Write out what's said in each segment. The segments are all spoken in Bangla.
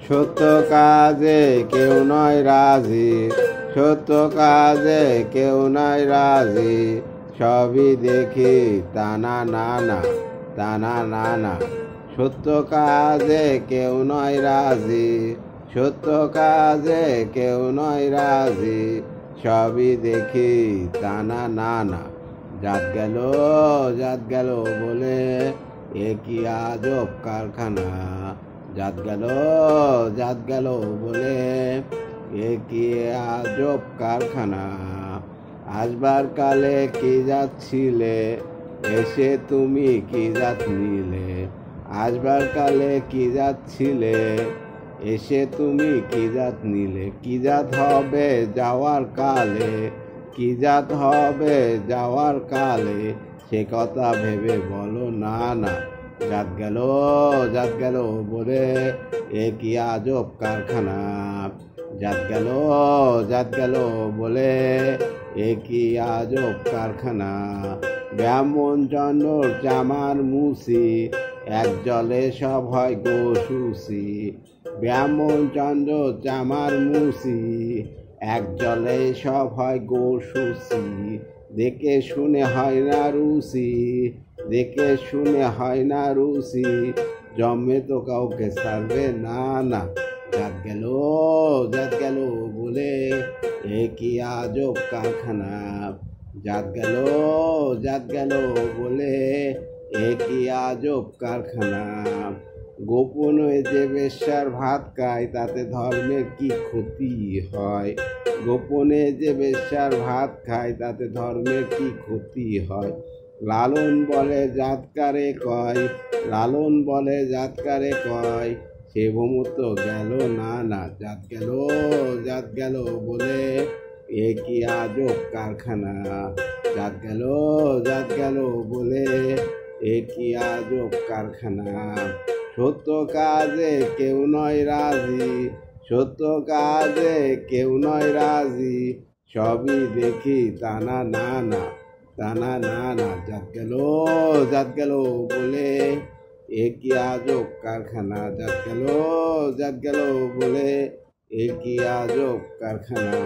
সত্য কাজে কেউ নয় রাজি, সত্য কাজে কেউ নয় রাজি, সবই দেখি টানা নানা, টানা নানা। সত্য কাজে কেউ নয় রাজি, সত্য কাজে কেউ নয় রাজি, সবই দেখি টানা নানা। জাত গেল বলে এ কি আজব কারখানা, জাত গেল বলে এ কি আজব কারখানা। আসবার কালে কি যাচ্ছিলে, এসে তুমি কি জাত নিলে, আসবার কালে কি যাচ্ছিলে, এসে তুমি কি জাত নিলে। কি জাত হবে যাওয়ার কালে, কি জাত হবে যাওয়ার কালে, সে কথা ভেবে বলো না না। জাত গেল বলে এ কি আজব কারখানা, জাত গেল বলে এ কি আজব কারখানা। ব্রাহ্মণ চন্দ্র চামার মুসি, এক জলে সব হয় গো সুসি। ব্রাহ্মণ চন্দ্র চামার মুসি, এক জলে সব হয় গো সুসি। দেখে শুনে হয় না রুসি, দেখে শুনে হয় না রুসি, জন্মে তো কাউকে ছাড়বে না না। জাত গেল বলে এ কি আজব কারখানা, জাত গেল বলে এ কি আজব কারখানা। গোপনে যে বেশ্যার ভাত খায় তাতে ধর্মের কি ক্ষতি হয়, গোপনে যে বেশ্যার ভাত খায় তাতে ধর্মের কি ক্ষতি হয়। লালন বলে জাতকারে কয়, লালন বলে জাতকারে কয়, সে ভূমত গেল না না। জাত গেল বলে এ কি আজব কারখানা, জাত গেল বলে এ কি আজব কারখানা। সত্য কাজে কেউ নয় রাজি, সত্য কাজে কেউ নয় রাজি, সবই দেখি টানা নানা, টানা নানা। জাত গেল বলে এ কি আজব কারখানা, জাত গেল বলে এ কি আজব কারখানা।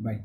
Bye.